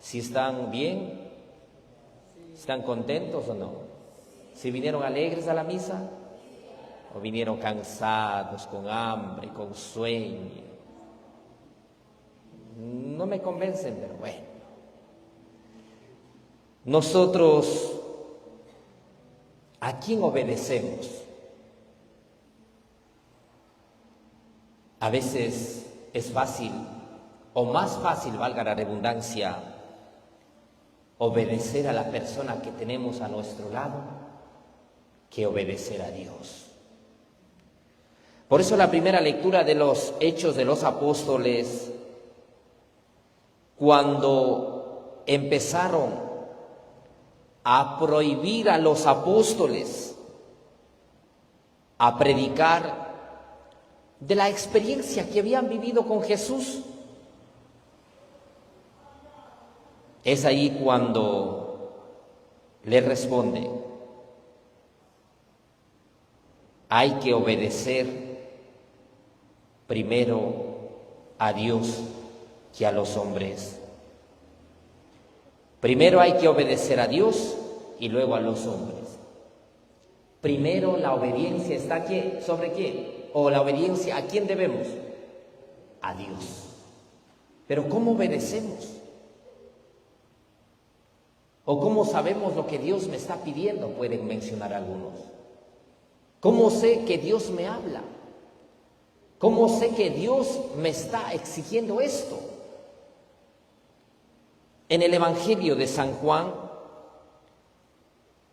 ¿Si están bien? ¿Están contentos o no? ¿Si vinieron alegres a la misa? ¿O vinieron cansados, con hambre, con sueño? No me convencen, pero bueno. Nosotros, ¿a quién obedecemos? A veces es fácil, o más fácil, valga la redundancia, obedecer a la persona que tenemos a nuestro lado que obedecer a Dios. Por eso la primera lectura de los Hechos de los Apóstoles, cuando empezaron a prohibir a los apóstoles a predicar de la experiencia que habían vivido con Jesús, es ahí cuando le responde: hay que obedecer primero a Dios que a los hombres. Primero hay que obedecer a Dios y luego a los hombres. Primero la obediencia está aquí, ¿sobre qué? O la obediencia, ¿a quién debemos? A Dios. Pero ¿cómo obedecemos? ¿O cómo sabemos lo que Dios me está pidiendo? Pueden mencionar algunos. ¿Cómo sé que Dios me habla? ¿Cómo sé que Dios me está exigiendo esto? En el Evangelio de San Juan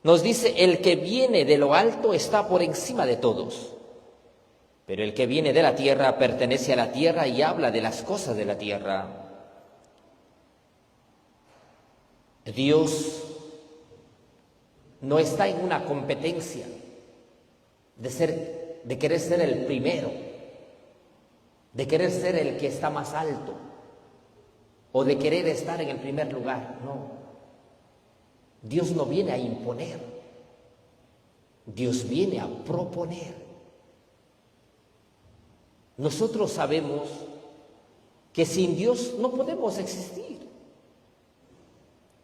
nos dice: el que viene de lo alto está por encima de todos, pero el que viene de la tierra pertenece a la tierra y habla de las cosas de la tierra. Dios no está en una competencia de querer ser el primero, de querer ser el que está más alto, o de querer estar en el primer lugar. No. Dios no viene a imponer, Dios viene a proponer. Nosotros sabemos que sin Dios no podemos existir.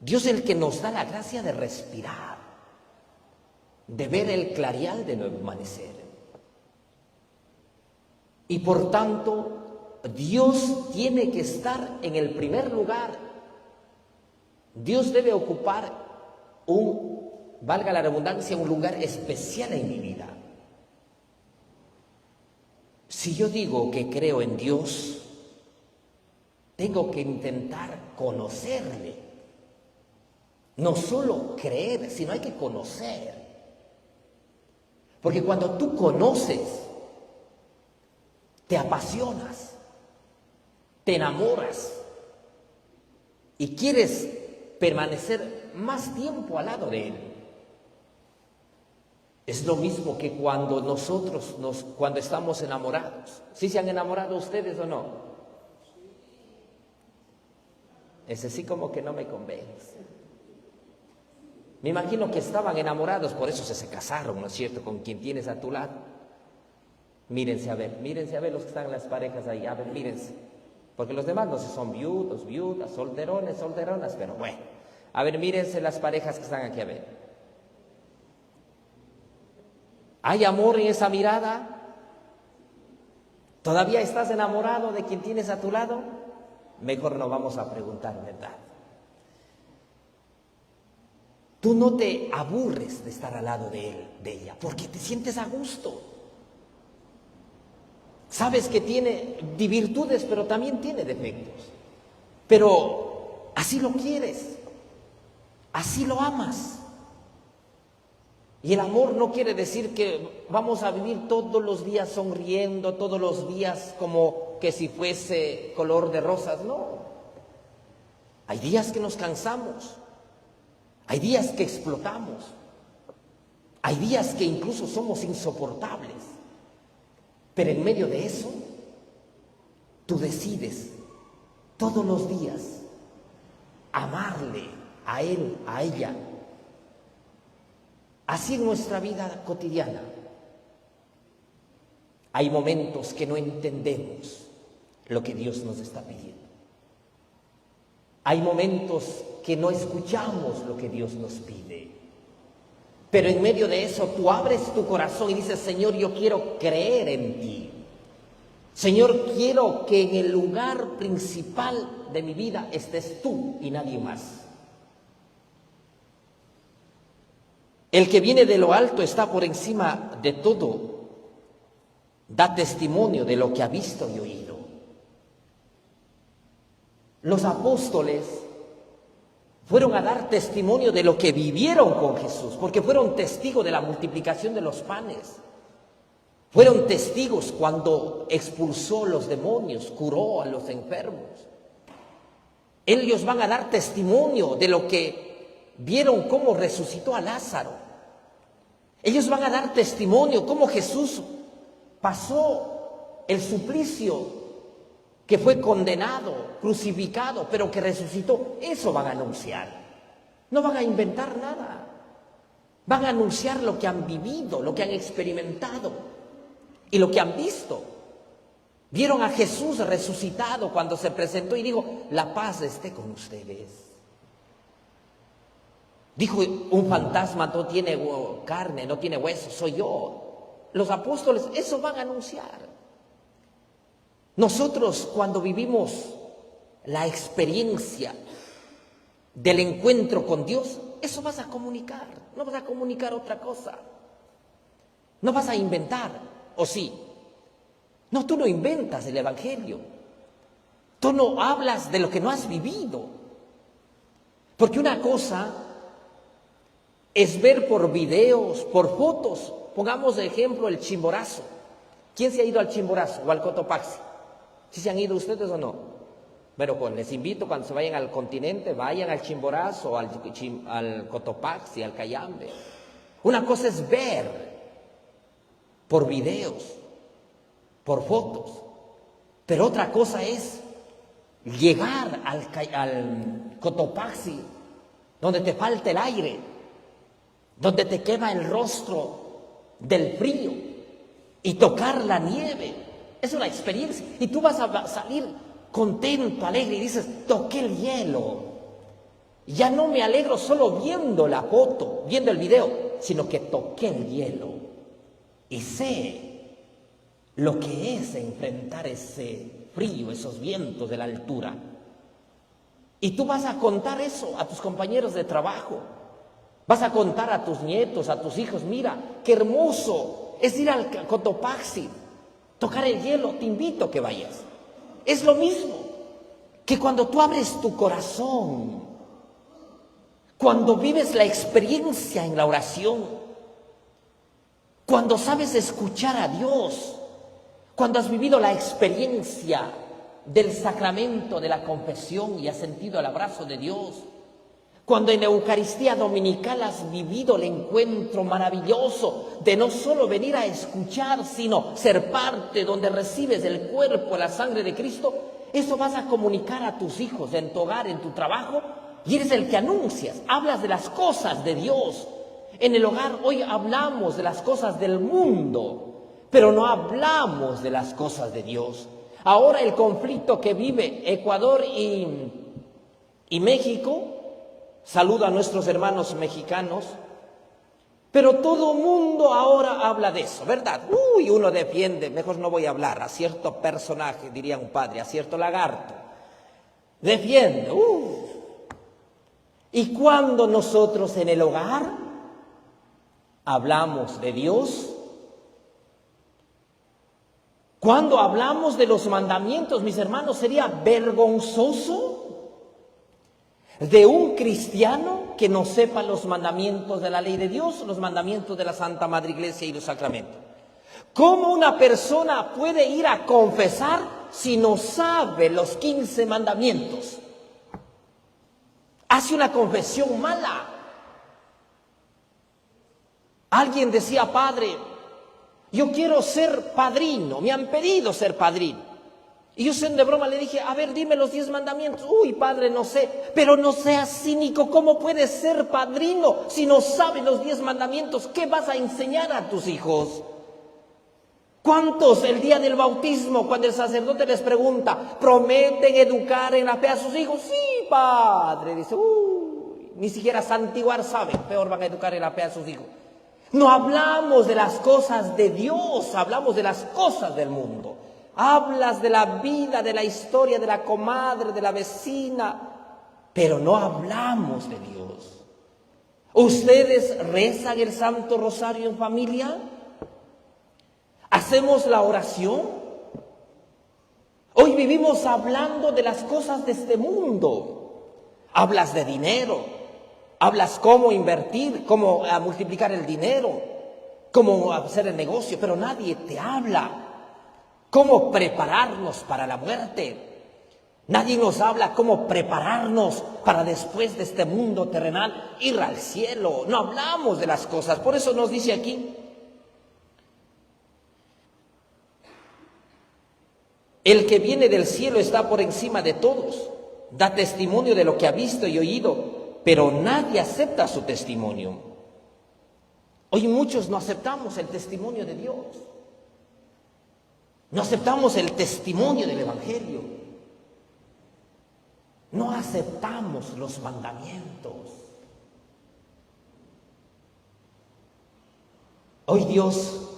Dios es el que nos da la gracia de respirar, de ver el clarear de nuevo amanecer. Y por tanto, Dios tiene que estar en el primer lugar. Dios debe ocupar valga la redundancia, un lugar especial en mi vida. Si yo digo que creo en Dios, tengo que intentar conocerle. No solo creer, sino hay que conocer. Porque cuando tú conoces, te apasionas, te enamoras y quieres permanecer más tiempo al lado de Él. Es lo mismo que cuando cuando estamos enamorados. ¿Sí se han enamorado ustedes o no? Ese sí como que no me convence. Me imagino que estaban enamorados, por eso se casaron, ¿no es cierto?, con quien tienes a tu lado. Mírense a ver los que están en las parejas ahí, a ver, mírense. Porque los demás no sé, son viudos, viudas, solterones, solteronas, pero bueno. A ver, mírense las parejas que están aquí, a ver. ¿Hay amor en esa mirada? ¿Todavía estás enamorado de quien tienes a tu lado? Mejor no vamos a preguntar, ¿verdad? Tú no te aburres de estar al lado de él, de ella, porque te sientes a gusto. Sabes que tiene virtudes, pero también tiene defectos. Pero así lo quieres, así lo amas. Y el amor no quiere decir que vamos a vivir todos los días sonriendo, todos los días como que si fuese color de rosas, no. Hay días que nos cansamos, hay días que explotamos, hay días que incluso somos insoportables. Pero en medio de eso, tú decides todos los días amarle a él, a ella. Así en nuestra vida cotidiana. Hay momentos que no entendemos lo que Dios nos está pidiendo. Hay momentos que no escuchamos lo que Dios nos pide. Pero en medio de eso tú abres tu corazón y dices, Señor, yo quiero creer en ti. Señor, quiero que en el lugar principal de mi vida estés tú y nadie más. El que viene de lo alto está por encima de todo. Da testimonio de lo que ha visto y oído. Los apóstoles fueron a dar testimonio de lo que vivieron con Jesús, porque fueron testigos de la multiplicación de los panes. Fueron testigos cuando expulsó los demonios, curó a los enfermos. Ellos van a dar testimonio de lo que vieron cómo resucitó a Lázaro. Ellos van a dar testimonio cómo Jesús pasó el suplicio, que fue condenado, crucificado, pero que resucitó. Eso van a anunciar. No van a inventar nada. Van a anunciar lo que han vivido, lo que han experimentado y lo que han visto. Vieron a Jesús resucitado cuando se presentó y dijo, la paz esté con ustedes. Dijo, un fantasma no tiene carne, no tiene hueso, soy yo. Los apóstoles eso van a anunciar. Nosotros cuando vivimos la experiencia del encuentro con Dios, eso vas a comunicar, no vas a comunicar otra cosa. No vas a inventar, ¿o sí? No, tú no inventas el Evangelio. Tú no hablas de lo que no has vivido. Porque una cosa es ver por videos, por fotos. Pongamos de ejemplo el Chimborazo. ¿Quién se ha ido al Chimborazo o al Cotopaxi? ¿Sí se han ido ustedes o no? Bueno, pues les invito cuando se vayan al continente, vayan al Chimborazo, al Cotopaxi, al Cayambe. Una cosa es ver por videos, por fotos, pero otra cosa es llegar al Cotopaxi, donde te falta el aire, donde te quema el rostro del frío y tocar la nieve. Es una experiencia y tú vas a salir contento, alegre y dices, toqué el hielo. Ya no me alegro solo viendo la foto, viendo el video, sino que toqué el hielo y sé lo que es enfrentar ese frío, esos vientos de la altura. Y tú vas a contar eso a tus compañeros de trabajo, vas a contar a tus nietos, a tus hijos, mira, qué hermoso es ir al Cotopaxi, tocar el hielo, te invito a que vayas. Es lo mismo que cuando tú abres tu corazón, cuando vives la experiencia en la oración, cuando sabes escuchar a Dios, cuando has vivido la experiencia del sacramento de la confesión y has sentido el abrazo de Dios, cuando en la Eucaristía Dominical has vivido el encuentro maravilloso de no solo venir a escuchar, sino ser parte donde recibes el cuerpo, la sangre de Cristo, eso vas a comunicar a tus hijos en tu hogar, en tu trabajo, y eres el que anuncias, hablas de las cosas de Dios. En el hogar hoy hablamos de las cosas del mundo, pero no hablamos de las cosas de Dios. Ahora el conflicto que vive Ecuador y México, saludo a nuestros hermanos mexicanos, pero todo mundo ahora habla de eso, ¿verdad? Uno defiende, mejor no voy a hablar, a cierto personaje, diría un padre, a cierto lagarto. Defiende, Y cuando nosotros en el hogar hablamos de Dios, cuando hablamos de los mandamientos, mis hermanos, sería vergonzoso de un cristiano que no sepa los mandamientos de la ley de Dios, los mandamientos de la Santa Madre Iglesia y los sacramentos. ¿Cómo una persona puede ir a confesar si no sabe los 15 mandamientos? Hace una confesión mala. Alguien decía, padre, yo quiero ser padrino, me han pedido ser padrino. Y yo de broma le dije, a ver, dime los 10 mandamientos. Padre, no sé, pero no seas cínico. ¿Cómo puedes ser padrino si no sabes los 10 mandamientos? ¿Qué vas a enseñar a tus hijos? ¿Cuántos el día del bautismo, cuando el sacerdote les pregunta, prometen educar en la fe a sus hijos? Sí, padre, dice, ni siquiera santiguar saben, peor van a educar en la fe a sus hijos. No hablamos de las cosas de Dios, hablamos de las cosas del mundo. Hablas de la vida, de la historia, de la comadre, de la vecina, pero no hablamos de Dios. ¿Ustedes rezan el Santo Rosario en familia? ¿Hacemos la oración? Hoy vivimos hablando de las cosas de este mundo. Hablas de dinero, hablas cómo invertir, cómo multiplicar el dinero, cómo hacer el negocio, pero nadie te habla cómo prepararnos para la muerte. Nadie nos habla cómo prepararnos para después de este mundo terrenal ir al cielo. No hablamos de las cosas. Por eso nos dice aquí, el que viene del cielo está por encima de todos. Da testimonio de lo que ha visto y oído, pero nadie acepta su testimonio. Hoy muchos no aceptamos el testimonio de Dios. No aceptamos el testimonio del Evangelio. No aceptamos los mandamientos. Hoy Dios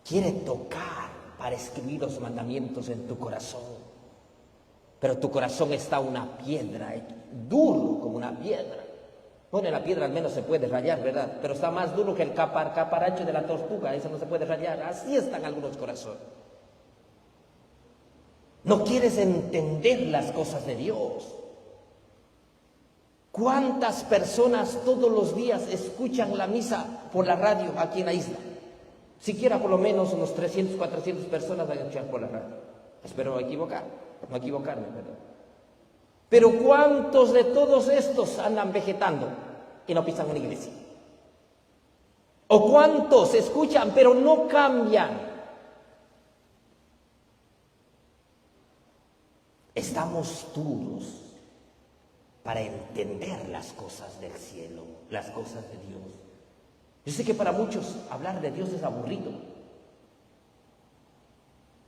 quiere tocar para escribir los mandamientos en tu corazón. Pero tu corazón está una piedra, duro como una piedra. Bueno, la piedra al menos se puede rayar, ¿verdad? Pero está más duro que el caparacho de la tortuga, eso no se puede rayar. Así están algunos corazones. No quieres entender las cosas de Dios. ¿Cuántas personas todos los días escuchan la misa por la radio aquí en la isla? Siquiera por lo menos unos 300, 400 personas van a escuchar por la radio. Espero no equivocarme, ¿verdad? Pero ¿cuántos de todos estos andan vegetando y no pisan una iglesia? ¿O cuántos escuchan pero no cambian? Estamos duros para entender las cosas del cielo, las cosas de Dios. Yo sé que para muchos hablar de Dios es aburrido.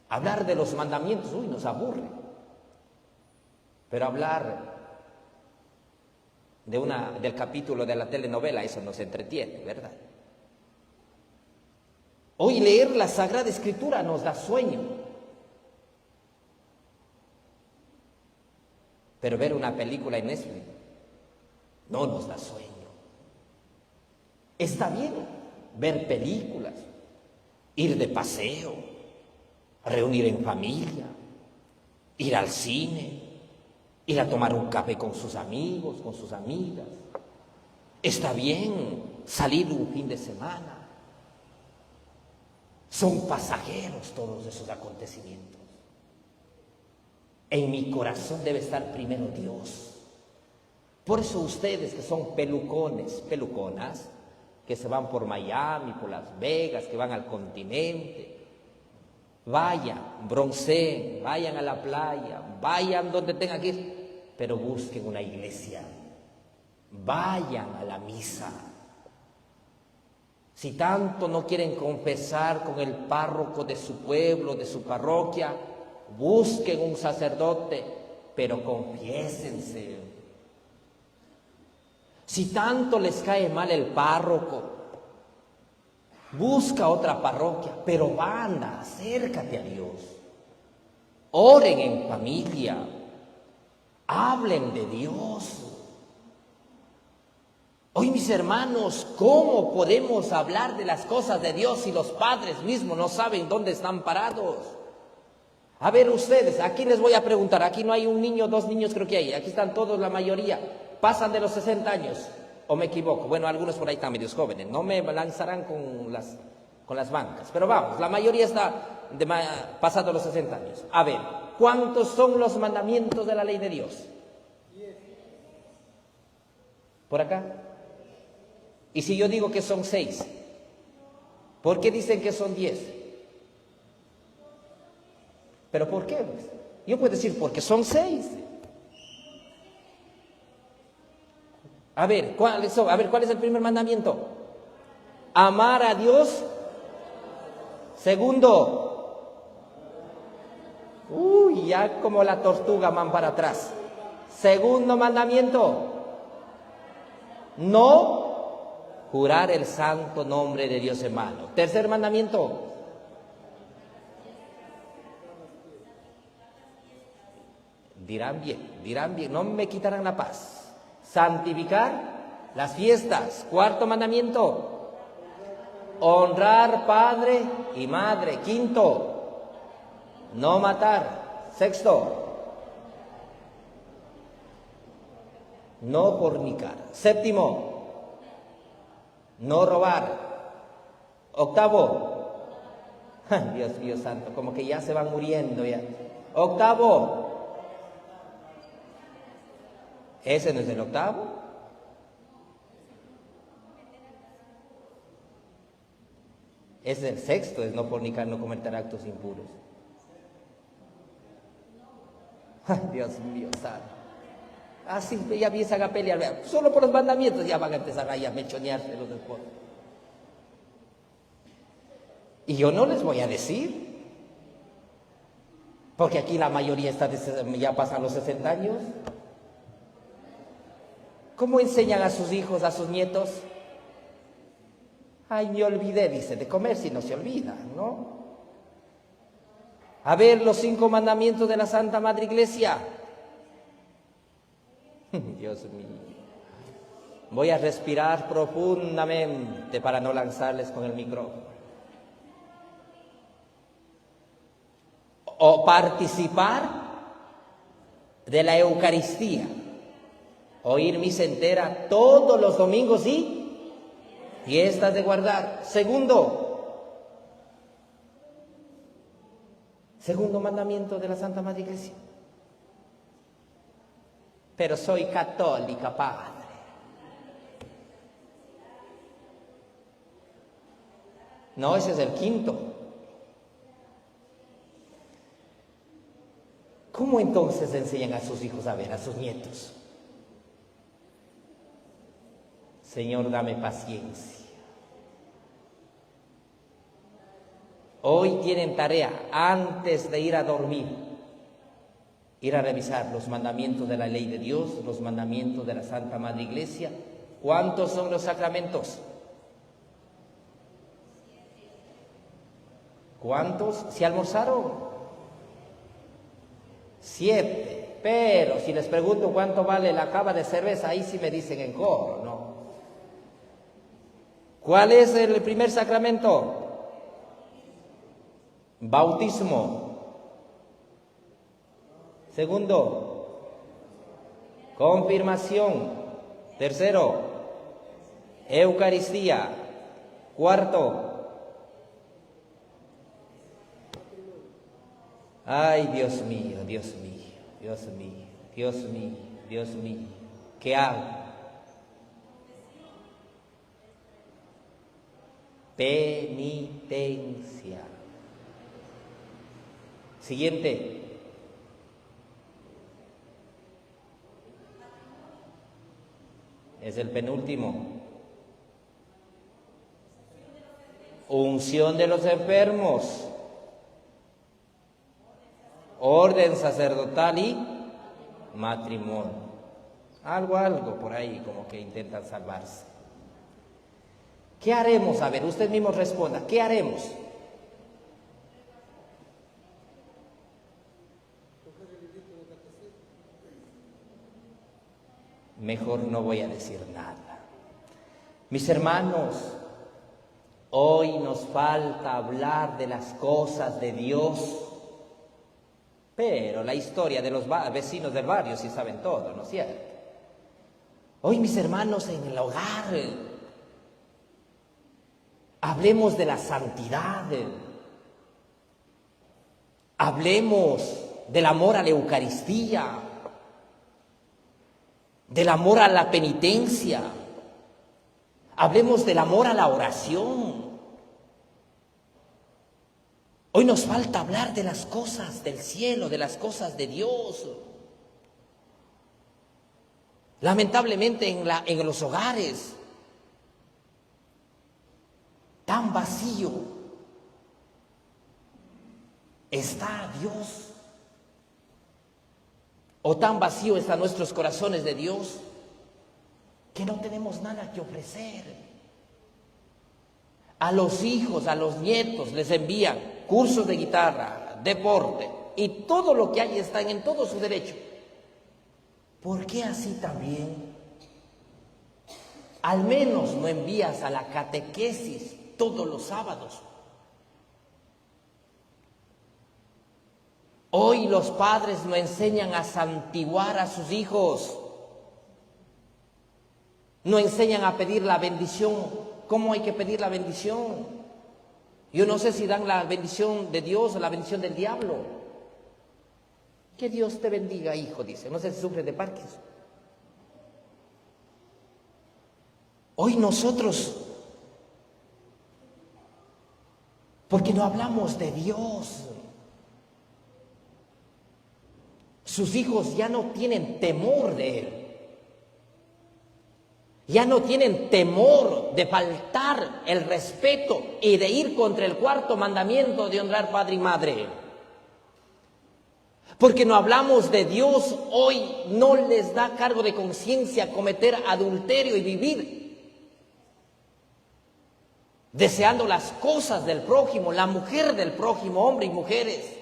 Hablar de los mandamientos, nos aburre. Pero hablar del capítulo de la telenovela, eso nos entretiene, ¿verdad? Hoy leer la Sagrada Escritura nos da sueño. Pero ver una película en Netflix no nos da sueño. Está bien ver películas, ir de paseo, reunir en familia, ir al cine, ir a tomar un café con sus amigos, con sus amigas. Está bien salir un fin de semana. Son pasajeros todos esos acontecimientos. En mi corazón debe estar primero Dios. Por eso ustedes que son peluconas, que se van por Miami, por Las Vegas, que van al continente, vayan, bronceen, vayan a la playa, vayan donde tengan que ir, pero busquen una iglesia, vayan a la misa. Si tanto no quieren confesar con el párroco de su pueblo, de su parroquia, busquen un sacerdote, pero confiésense. Si tanto les cae mal el párroco, busca otra parroquia, pero anda, acércate a Dios. Oren en familia, hablen de Dios. Hoy, mis hermanos, ¿cómo podemos hablar de las cosas de Dios si los padres mismos no saben dónde están parados? A ver ustedes, aquí les voy a preguntar, aquí no hay un niño, 2 niños creo que hay, aquí están todos, la mayoría, pasan de los 60 años, o me equivoco, bueno, algunos por ahí están medios jóvenes, no me lanzarán con las bancas, pero vamos, la mayoría está pasando los 60 años. A ver, ¿cuántos son los mandamientos de la ley de Dios? 10. ¿Por acá? Y si yo digo que son 6, ¿por qué dicen que son 10? ¿Pero por qué? Pues? Yo puedo decir, porque son 6. A ver, ¿cuál es el primer mandamiento? Amar a Dios. Segundo, ya como la tortuga van para atrás. Segundo mandamiento, no jurar el santo nombre de Dios en vano. Tercer mandamiento, dirán bien, no me quitarán la paz. Santificar las fiestas. Cuarto mandamiento, honrar padre y madre. Quinto, no matar. Sexto, no fornicar. Séptimo, no robar. Octavo, Dios mío santo, como que ya se van muriendo ya. Octavo, ¿ese no es el octavo? Es el sexto, es no fornicar, no cometer actos impuros. Dios mío santo. Así ya empiezan a pelear. Solo por los mandamientos ya van a empezar a mechonearse los esposos. Y yo no les voy a decir, porque aquí la mayoría ya pasan los 60 años. ¿Cómo enseñan a sus hijos, a sus nietos? Ay, me olvidé, dice, de comer si no se olvida, ¿no? A ver, los 5 mandamientos de la Santa Madre Iglesia. Dios mío. Voy a respirar profundamente para no lanzarles con el micrófono. O participar de la Eucaristía. Oír misa entera todos los domingos y fiestas de guardar. Segundo mandamiento de la Santa Madre Iglesia. Pero soy católica, padre. No, ese es el quinto. ¿Cómo entonces enseñan a sus hijos a ver, a sus nietos? Señor, dame paciencia. Hoy tienen tarea, antes de ir a dormir, ir a revisar los mandamientos de la ley de Dios, los mandamientos de la Santa Madre Iglesia. ¿Cuántos son los sacramentos? ¿Cuántos? ¿Se almorzaron? 7. Pero si les pregunto cuánto vale la cava de cerveza, ahí sí me dicen en coro, ¿no? ¿Cuál es el primer sacramento? Bautismo. Segundo, confirmación. Tercero, Eucaristía. Cuarto, ay, Dios mío, Dios mío, Dios mío, Dios mío, Dios mío, ¿qué hago? Penitencia. Siguiente. Es el penúltimo. Unción de los enfermos. Orden sacerdotal y matrimonio. Algo por ahí como que intentan salvarse. ¿Qué haremos? A ver, usted mismo responda. ¿Qué haremos? Mejor no voy a decir nada. Mis hermanos, hoy nos falta hablar de las cosas de Dios, pero la historia de los vecinos del barrio sí saben todo, ¿no es cierto? Hoy, mis hermanos, en el hogar, hablemos de la santidad, hablemos del amor a la Eucaristía, del amor a la penitencia, hablemos del amor a la oración. Hoy nos falta hablar de las cosas del cielo, de las cosas de Dios. Lamentablemente en los hogares, tan vacío está Dios. o tan vacío están nuestros corazones de Dios que no tenemos nada que ofrecer. A los hijos, a los nietos les envían cursos de guitarra, deporte y todo lo que hay, están en todo su derecho. ¿Por qué así también? Al menos no envías a la catequesis todos los sábados. Hoy los padres no enseñan a santiguar a sus hijos. No enseñan a pedir la bendición. ¿Cómo hay que pedir la bendición? Yo no sé si dan la bendición de Dios o la bendición del diablo. Que Dios te bendiga, hijo, dice. No sé si sufre de Parkinson. Hoy nosotros, porque no hablamos de Dios, sus hijos ya no tienen temor de Él. Ya no tienen temor de faltar el respeto y de ir contra el cuarto mandamiento de honrar padre y madre. Porque no hablamos de Dios, hoy no les da cargo de conciencia cometer adulterio y vivir deseando las cosas del prójimo, la mujer del prójimo, hombre y mujeres.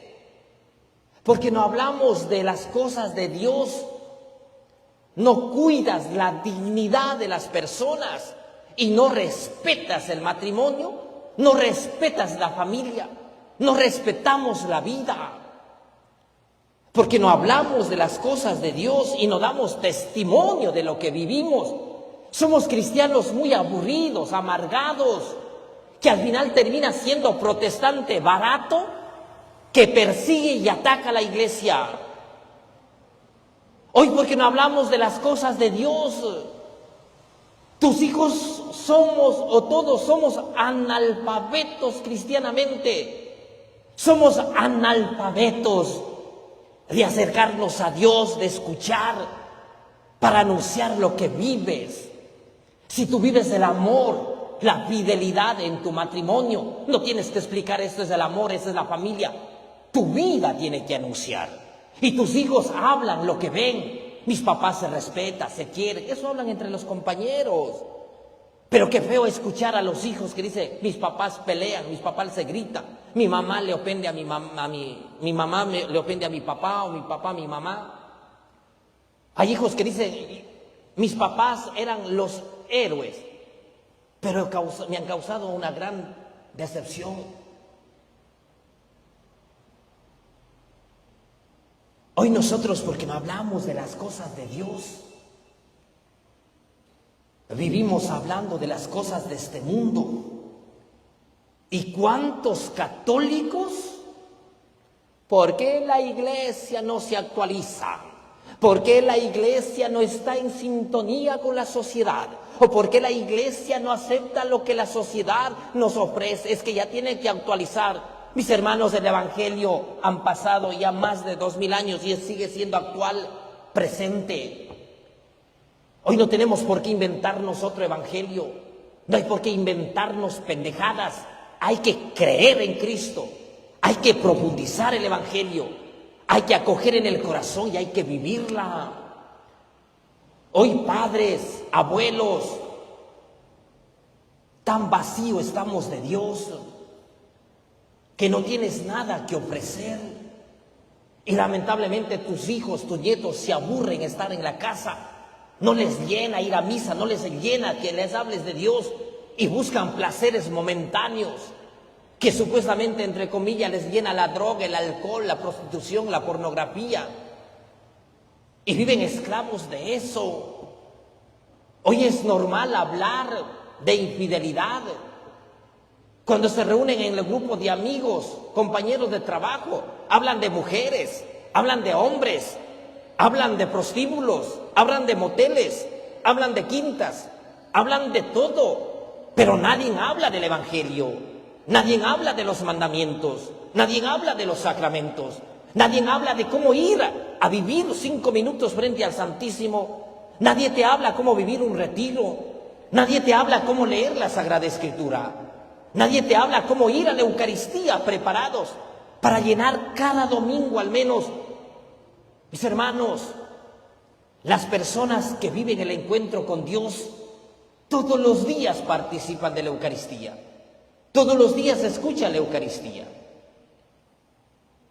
Porque no hablamos de las cosas de Dios. No cuidas la dignidad de las personas y no respetas el matrimonio, no respetas la familia, no respetamos la vida. Porque no hablamos de las cosas de Dios y no damos testimonio de lo que vivimos. Somos cristianos muy aburridos, amargados, que al final termina siendo protestante barato que persigue y ataca a la iglesia. Hoy porque no hablamos de las cosas de Dios, tus hijos somos o todos somos analfabetos cristianamente. Somos analfabetos de acercarnos a Dios, de escuchar, para anunciar lo que vives. Si tú vives el amor, la fidelidad en tu matrimonio, no tienes que explicar esto es el amor, esta es la familia. Tu vida tiene que anunciar. Y tus hijos hablan lo que ven. Mis papás se respetan, se quieren. Eso hablan entre los compañeros. Pero qué feo escuchar a los hijos que dicen, mis papás pelean, mis papás se gritan. Mi mamá le ofende a mi mamá, mi mamá le ofende a mi papá, o mi papá a mi mamá. Hay hijos que dicen, mis papás eran los héroes, pero me han causado una gran decepción. Hoy nosotros, porque no hablamos de las cosas de Dios, vivimos hablando de las cosas de este mundo. ¿Y cuántos católicos? ¿Por qué la iglesia no se actualiza? ¿Por qué la iglesia no está en sintonía con la sociedad? ¿O por qué la iglesia no acepta lo que la sociedad nos ofrece? Es que ya tiene que actualizar. Mis hermanos, el evangelio han pasado ya más de 2000 años y sigue siendo actual, presente. Hoy no tenemos por qué inventarnos otro evangelio. No hay por qué inventarnos pendejadas. Hay que creer en Cristo. Hay que profundizar el evangelio. Hay que acoger en el corazón y hay que vivirla. Hoy padres, abuelos, tan vacío estamos de Dios que no tienes nada que ofrecer. Y lamentablemente tus hijos, tus nietos se aburren estar en la casa. No les llena ir a misa, no les llena que les hables de Dios y buscan placeres momentáneos que supuestamente, entre comillas, les llena la droga, el alcohol, la prostitución, la pornografía. Y viven esclavos de eso. Hoy es normal hablar de infidelidad. Cuando se reúnen en el grupo de amigos, compañeros de trabajo, hablan de mujeres, hablan de hombres, hablan de prostíbulos, hablan de moteles, hablan de quintas, hablan de todo, pero nadie habla del evangelio, nadie habla de los mandamientos, nadie habla de los sacramentos, nadie habla de cómo ir a vivir 5 minutos frente al Santísimo, nadie te habla cómo vivir un retiro, nadie te habla cómo leer la Sagrada Escritura. Nadie te habla cómo ir a la Eucaristía preparados para llenar cada domingo al menos Mis hermanos, las personas que viven el encuentro con Dios todos los días participan de la Eucaristía. Todos los días escuchan la Eucaristía.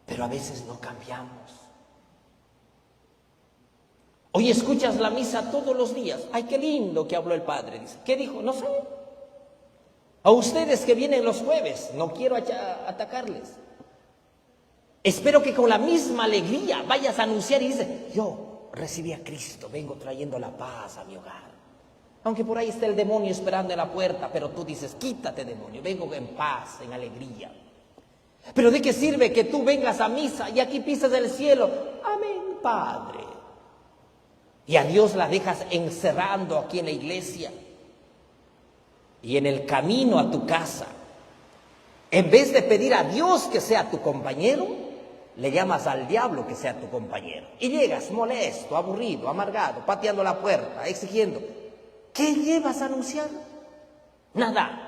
Pero a veces no cambiamos. Hoy escuchas la misa todos los días. ¡Ay, qué lindo que habló el Padre! Dice, ¿qué dijo? No sé. A ustedes que vienen los jueves, no quiero atacarles. Espero que con la misma alegría vayas a anunciar y dices, yo recibí a Cristo, vengo trayendo la paz a mi hogar. Aunque por ahí está el demonio esperando en la puerta, pero tú dices, quítate demonio, vengo en paz, en alegría. Pero ¿de qué sirve que tú vengas a misa y aquí pisas el cielo? Amén, Padre. Y a Dios la dejas encerrando aquí en la iglesia. Y en el camino a tu casa, en vez de pedir a Dios que sea tu compañero, le llamas al diablo que sea tu compañero. Y llegas molesto, aburrido, amargado, pateando la puerta, exigiendo. ¿Qué llevas a anunciar? Nada.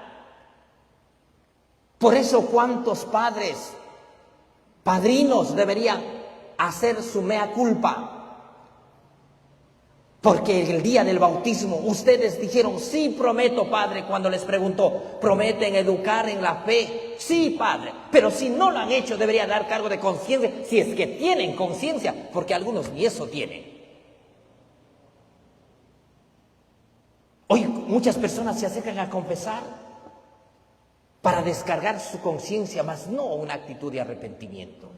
Por eso, ¿cuántos padres, padrinos deberían hacer su mea culpa? Porque el día del bautismo ustedes dijeron, sí, prometo, Padre, cuando les preguntó, ¿prometen educar en la fe? Sí, Padre, pero si no lo han hecho, debería dar cargo de conciencia, si es que tienen conciencia, porque algunos ni eso tienen. Hoy muchas personas se acercan a confesar para descargar su conciencia, mas no una actitud de arrepentimiento.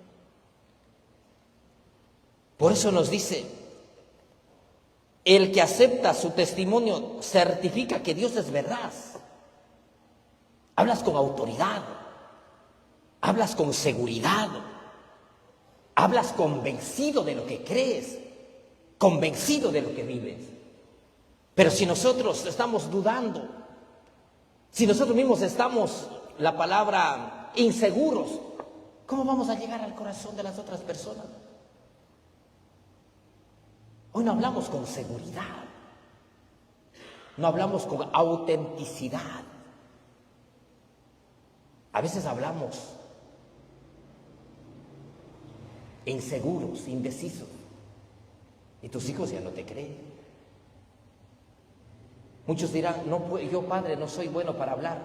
Por eso nos dice, el que acepta su testimonio certifica que Dios es veraz. Hablas con autoridad, hablas con seguridad, hablas convencido de lo que crees, convencido de lo que vives. Pero si nosotros estamos dudando, si nosotros mismos estamos, la palabra, inseguros, ¿cómo vamos a llegar al corazón de las otras personas? Hoy no hablamos con seguridad, no hablamos con autenticidad. A veces hablamos inseguros, indecisos, y tus hijos ya no te creen. Muchos dirán, no, yo padre no soy bueno para hablar.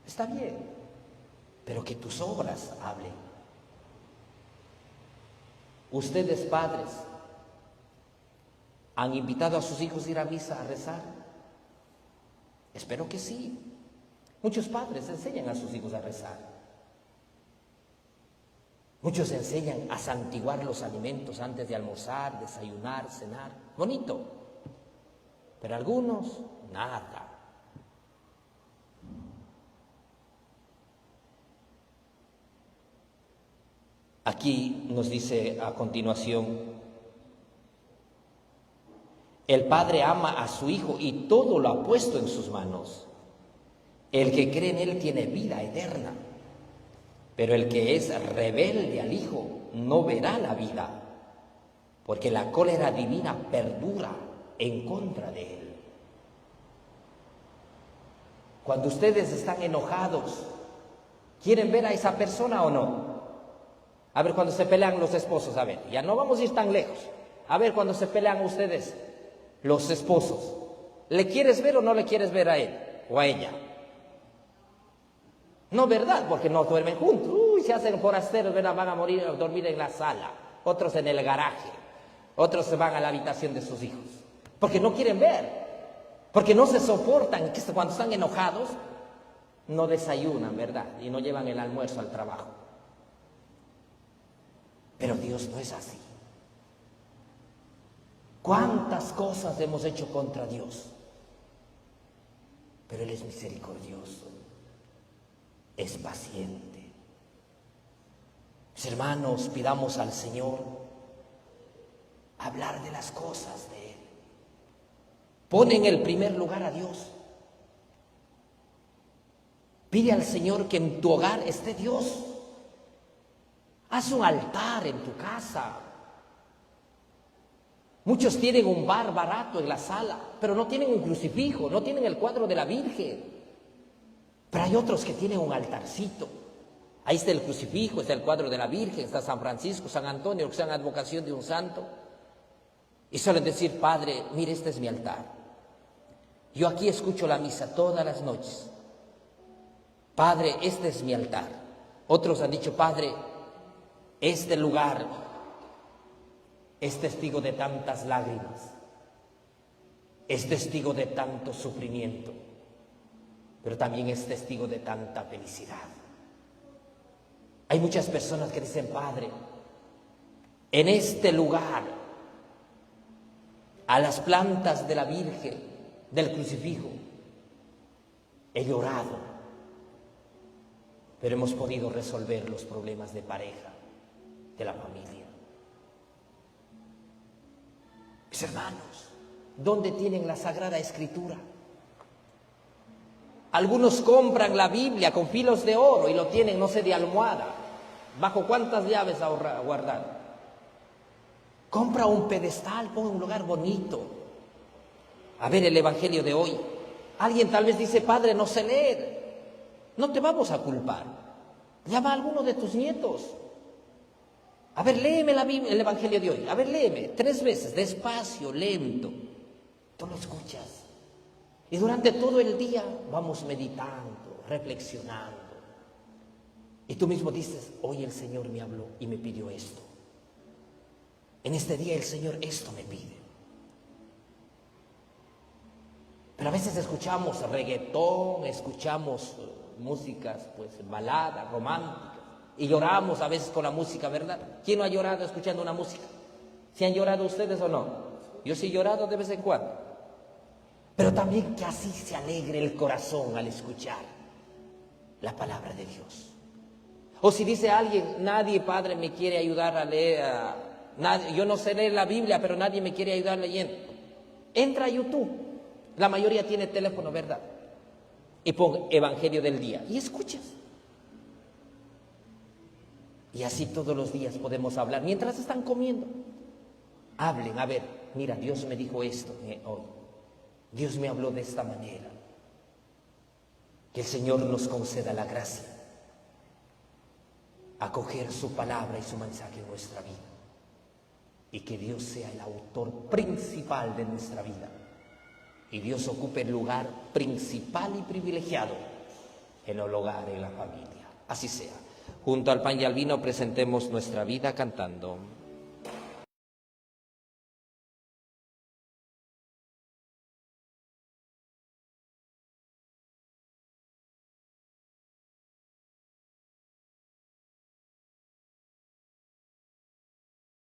Está bien, pero que tus obras hablen. Ustedes padres, ¿han invitado a sus hijos a ir a misa a rezar? Espero que sí. Muchos padres enseñan a sus hijos a rezar. Muchos enseñan a santiguar los alimentos antes de almorzar, desayunar, cenar. Bonito. Pero algunos, nada. Aquí nos dice a continuación, el Padre ama a su Hijo y todo lo ha puesto en sus manos. El que cree en Él tiene vida eterna, pero el que es rebelde al Hijo no verá la vida, porque la cólera divina perdura en contra de Él. Cuando ustedes están enojados, ¿quieren ver a esa persona o no? A ver, cuando se pelean los esposos, a ver, ya no vamos a ir tan lejos. A ver, cuando se pelean ustedes, los esposos, ¿le quieres ver o no le quieres ver a él o a ella? No, ¿verdad? Porque no duermen juntos. Uy, se hacen forasteros, ¿verdad? Van a morir a dormir en la sala, otros en el garaje, otros se van a la habitación de sus hijos, porque no quieren ver, porque no se soportan, que cuando están enojados no desayunan, ¿verdad? Y no llevan el almuerzo al trabajo. Pero Dios no es así. ¿Cuántas cosas hemos hecho contra Dios? Pero Él es misericordioso, es paciente. Mis hermanos, pidamos al Señor hablar de las cosas de Él. Pon en el primer lugar a Dios. Pide al Señor que en tu hogar esté Dios. Haz un altar en tu casa. Muchos tienen un bar barato en la sala, pero no tienen un crucifijo, no tienen el cuadro de la Virgen. Pero hay otros que tienen un altarcito. Ahí está el crucifijo, está el cuadro de la Virgen, está San Francisco, San Antonio, que sean advocación de un santo. Y suelen decir, Padre, mire, este es mi altar. Yo aquí escucho la misa todas las noches. Padre, este es mi altar. Otros han dicho, Padre, este lugar es testigo de tantas lágrimas, es testigo de tanto sufrimiento, pero también es testigo de tanta felicidad. Hay muchas personas que dicen, Padre, en este lugar, a las plantas de la Virgen, del crucifijo, he llorado, pero hemos podido resolver los problemas de pareja, de la familia. Mis hermanos, ¿dónde tienen la Sagrada Escritura? Algunos compran la Biblia con filos de oro y lo tienen, no sé, de almohada. ¿Bajo cuántas llaves guardado? Compra un pedestal, pon un lugar bonito. A ver el Evangelio de hoy. Alguien tal vez dice, Padre, no sé leer. No te vamos a culpar. Llama a alguno de tus nietos. A ver, léeme el Evangelio de hoy. A ver, léeme 3 veces, despacio, lento. Tú lo escuchas. Y durante todo el día vamos meditando, reflexionando. Y tú mismo dices, hoy el Señor me habló y me pidió esto. En este día el Señor esto me pide. Pero a veces escuchamos reggaetón, escuchamos músicas, pues baladas, románticas. Y lloramos a veces con la música, ¿verdad? ¿Quién no ha llorado escuchando una música? ¿Sí han llorado ustedes o no? Yo sí he llorado de vez en cuando. Pero también que así se alegre el corazón al escuchar la palabra de Dios. O si dice alguien, nadie, Padre, me quiere ayudar a leer, yo no sé leer la Biblia, pero nadie me quiere ayudar leyendo. Entra a YouTube, la mayoría tiene teléfono, ¿verdad? Y pon Evangelio del día y escuchas. Y así todos los días podemos hablar, mientras están comiendo. Hablen, a ver, mira, Dios me dijo esto hoy. Dios me habló de esta manera. Que el Señor nos conceda la gracia acoger su palabra y su mensaje en nuestra vida. Y que Dios sea el autor principal de nuestra vida. Y Dios ocupe el lugar principal y privilegiado en el hogar, en la familia. Así sea. Junto al pan y al vino presentemos nuestra vida cantando.